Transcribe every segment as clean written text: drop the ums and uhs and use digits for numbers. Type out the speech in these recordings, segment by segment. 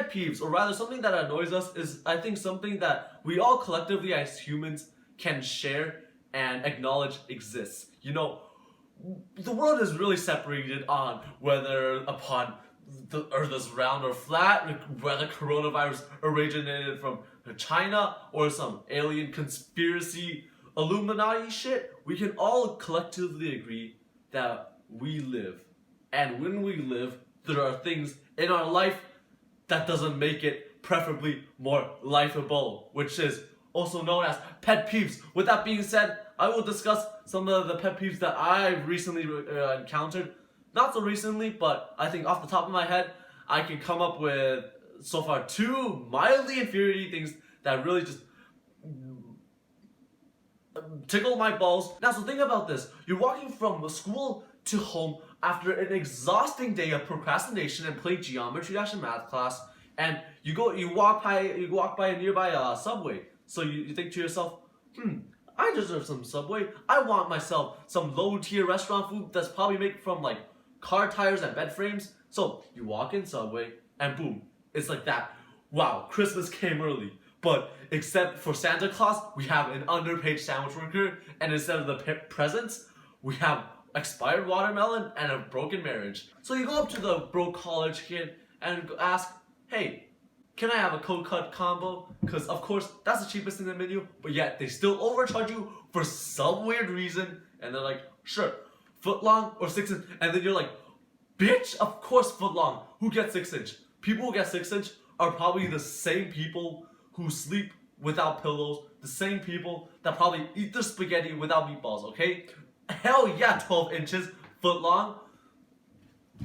pet peeves, or rather something that annoys us, is I think something that we all collectively as humans can share and acknowledge exists. You know, the world is really separated on whether upon the earth is round or flat, whether coronavirus originated from China or some alien conspiracy Illuminati shit. We can all collectively agree that we live. And when we live, there are things in our life that doesn't make it preferably more lifeable, which is also known as pet peeves. With that being said, I will discuss some of the pet peeves that I've recently encountered. Not so recently, but I think off the top of my head, I can come up with so far 2 mildly infuriating things that really just tickle my balls. Now, so think about this. You're walking from school to home after an exhausting day of procrastination and play geometry and math class, and you walk by a nearby Subway. So you think to yourself, I deserve some Subway. I want myself some low-tier restaurant food that's probably made from like car tires and bed frames. So you walk in Subway, and boom, it's like that. Wow, Christmas came early. But except for Santa Claus, we have an underpaid sandwich worker, and instead of the presents, we have expired watermelon and a broken marriage. So you go up to the broke college kid and ask, hey, can I have a cold cut combo? Because of course, that's the cheapest in the menu, but yet they still overcharge you for some weird reason, and they're like, sure, foot long or 6 inch, and then you're like, bitch, of course foot long. Who gets 6 inch? People who get 6 inch are probably the same people who sleep without pillows, the same people that probably eat their spaghetti without meatballs, okay? Hell yeah, 12 inches, foot long.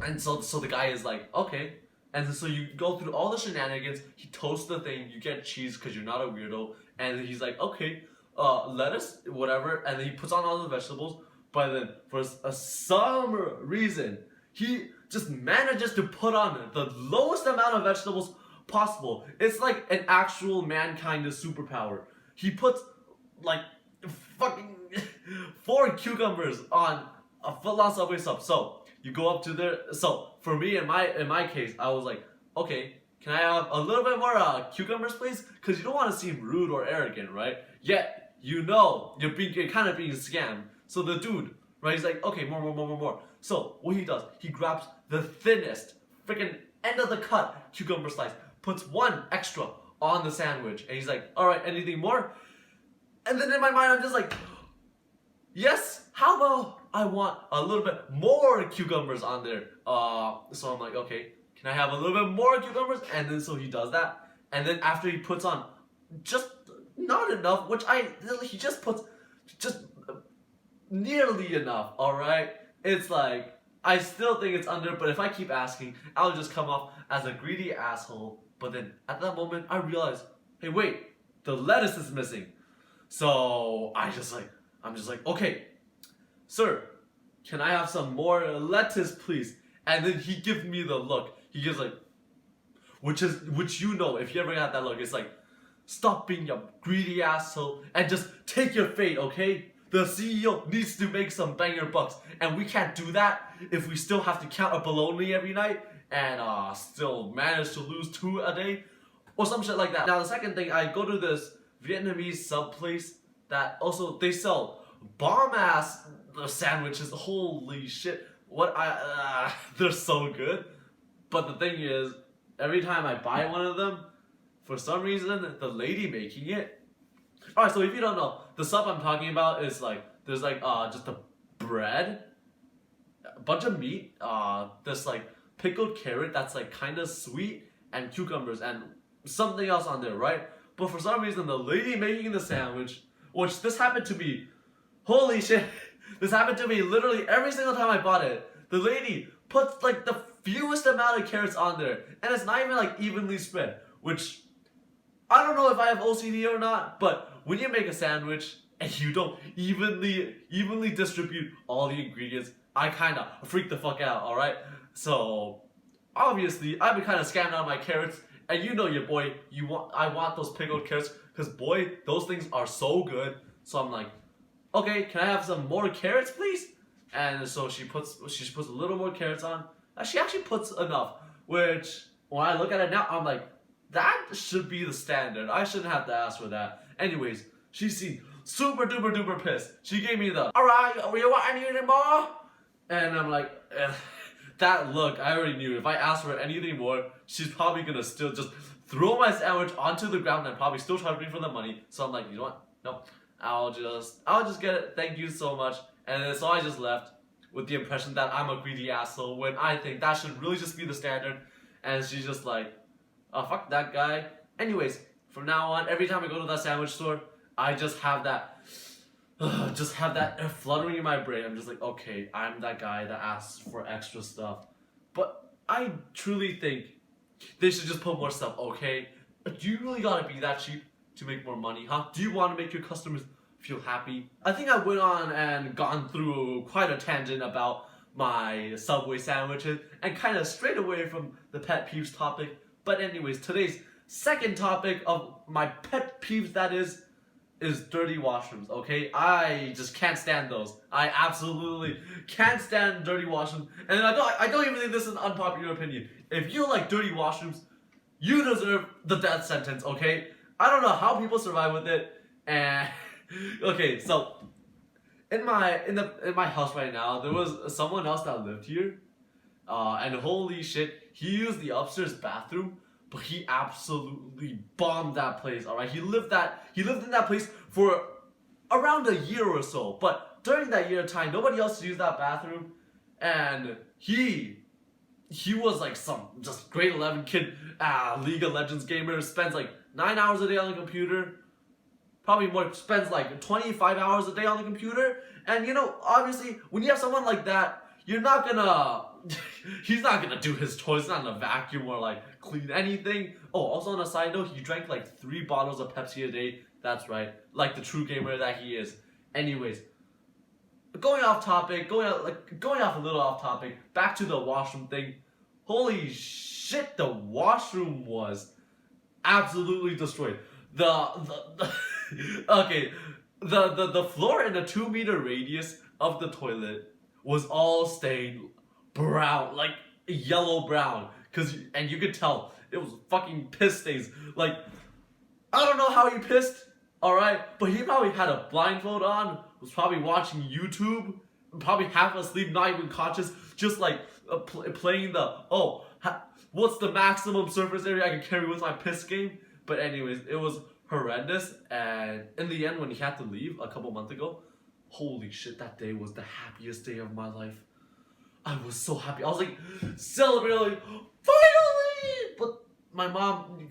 And so the guy is like, okay. And then so you go through all the shenanigans, he toasts the thing, you get cheese because you're not a weirdo, and then he's like, okay, lettuce, whatever, and then he puts on all the vegetables, but then for some reason, he just manages to put on the lowest amount of vegetables possible. It's like an actual mankind superpower. He puts like fucking 4 cucumbers on a foot-long Subway sub. So you go up to there. So for me, in my case, I was like, okay, can I have a little bit more cucumbers, please? Because you don't want to seem rude or arrogant, right? Yet you know you're kind of being scammed. So the dude, right? He's like, okay, more. So what he does, he grabs the thinnest, freaking end of the cut cucumber slice, puts 1 extra on the sandwich, and he's like, all right, anything more? And then in my mind, I'm just like, yes, how about I want a little bit more cucumbers on there? So I'm like, okay, can I have a little bit more cucumbers? And then so he does that, and then after he puts on just not enough, he just puts just nearly enough, all right? It's like, I still think it's under, but if I keep asking, I'll just come off as a greedy asshole. But then at that moment, I realize, hey, wait, the lettuce is missing. So I'm just like, okay, sir, can I have some more lettuce, please? And then he gives me the look. He gives like, which you know, if you ever got that look, it's like, stop being a greedy asshole and just take your fate, okay? The CEO needs to make some banger bucks, and we can't do that if we still have to count a bologna every night and still manage to lose 2 a day or some shit like that. Now the second thing, I go to this Vietnamese sub place that also they sell bomb ass sandwiches. Holy shit! They're so good. But the thing is, every time I buy one of them, for some reason the lady making it. Alright, so if you don't know, the sub I'm talking about is like, there's like just a bread, a bunch of meat, there's like pickled carrot that's like kind of sweet, and cucumbers and something else on there, right? But for some reason the lady making the sandwich, which this happened to me, holy shit, this happened to me literally every single time I bought it. The lady puts like the fewest amount of carrots on there, and it's not even like evenly spread, which I don't know if I have OCD or not, but when you make a sandwich and you don't evenly distribute all the ingredients, I kinda freak the fuck out, alright? So obviously I've been kinda scammed out of my carrots, and you know your boy, I want those pickled carrots, because boy, those things are so good. So I'm like, okay, can I have some more carrots, please? And so she puts a little more carrots on. She actually puts enough, which when I look at it now, I'm like, that should be the standard. I shouldn't have to ask for that. Anyways, she seemed super duper duper pissed. She gave me the, alright, you want anything more? And I'm like, that look, I already knew. If I asked for anything more, she's probably gonna still just throw my sandwich onto the ground and probably still charge me for the money. So I'm like, you know what? Nope. I'll just get it. Thank you so much. And then so I just left with the impression that I'm a greedy asshole when I think that should really just be the standard. And she's just like, oh, fuck that guy. Anyways, from now on, every time I go to that sandwich store, I just have that fluttering in my brain. I'm just like, okay, I'm that guy that asks for extra stuff. But I truly think they should just put more stuff, okay? Do you really gotta be that cheap to make more money, huh? Do you want to make your customers feel happy? I think I went on and gone through quite a tangent about my Subway sandwiches and kind of strayed away from the pet peeves topic. But anyways, today's second topic of my pet peeves, that is dirty washrooms, okay? I just can't stand those. I absolutely can't stand dirty washrooms. And I don't even think this is an unpopular opinion. If you like dirty washrooms, you deserve the death sentence, okay? I don't know how people survive with it. And okay, so in my house right now, there was someone else that lived here. And holy shit, he used the upstairs bathroom, but he absolutely bombed that place. All right, he lived in that place for around a year or so. But during that year of time, nobody else used that bathroom, and he was like some just grade 11 kid, League of Legends gamer, spends like 9 hours a day on the computer. Probably more, spends like 25 hours a day on the computer. And you know, obviously, when you have someone like that, you're not gonna he's not gonna do his chores, not gonna vacuum or like clean anything. Oh, also on a side note, he drank like 3 bottles of Pepsi a day. That's right, like the true gamer that he is. Anyways, going off a little off topic, back to the washroom thing. Holy shit, the washroom was absolutely destroyed. Okay, the floor in a 2-meter radius of the toilet was all stained brown, like yellow brown, and you could tell it was fucking piss stains. Like, I don't know how he pissed, alright, but he probably had a blindfold on, was probably watching YouTube, probably half asleep, not even conscious, just like playing what's the maximum surface area I can carry with my piss game. But anyways, it was horrendous, and in the end, when he had to leave a couple months ago, holy shit, that day was the happiest day of my life. I was so happy. I was like celebrating, like, finally! But my mom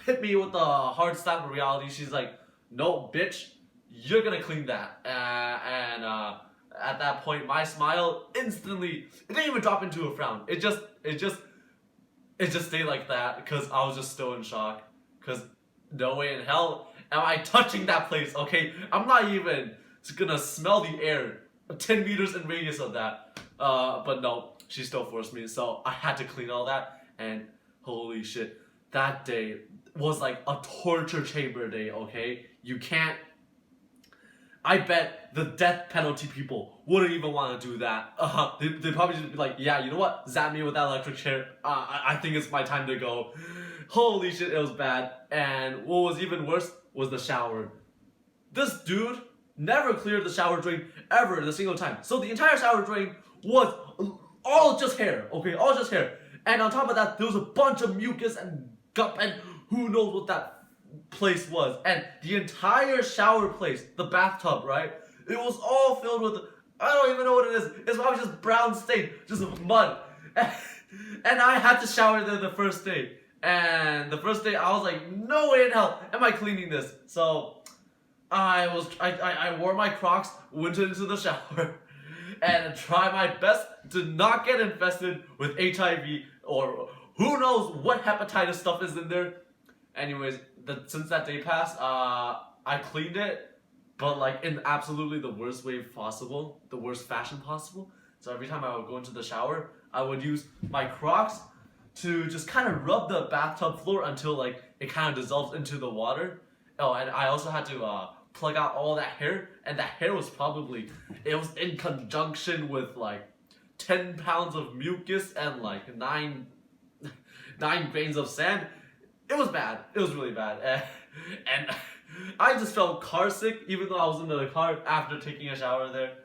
hit me with the hard slap of reality. She's like, no, bitch, you're gonna clean that. And at that point, my smile instantly, it didn't even drop into a frown. It just stayed like that because I was just still in shock. Because no way in hell am I touching that place, okay? I'm not even gonna smell the air 10 meters in radius of that. But no, she still forced me, so I had to clean all that. And holy shit, that day was like a torture chamber day, okay? You can't. I bet the death penalty people wouldn't even want to do that. They'd probably just be like, yeah, you know what? Zap me with that electric chair. I think it's my time to go. Holy shit, it was bad. And what was even worse was the shower. This dude never cleared the shower drain ever the single time. So the entire shower drain was all just hair, okay? All just hair. And on top of that, there was a bunch of mucus and gup and who knows what that place was. And the entire shower place, the bathtub, right? It was all filled with, I don't even know what it is. It's probably just brown stain, just mud. And I had to shower there the first day. And the first day I was like, no way in hell am I cleaning this. So I wore my Crocs, went into the shower, and tried my best to not get infested with HIV or who knows what hepatitis stuff is in there. Anyways, since that day passed, I cleaned it, but like in absolutely the worst way possible, the worst fashion possible. So every time I would go into the shower, I would use my Crocs to just kind of rub the bathtub floor until like it kind of dissolves into the water. Oh, and I also had to plug out all that hair, and that hair was it was in conjunction with like 10 pounds of mucus and like 9 grains of sand. It was bad. It was really bad. And I just felt car sick even though I was in the car after taking a shower there.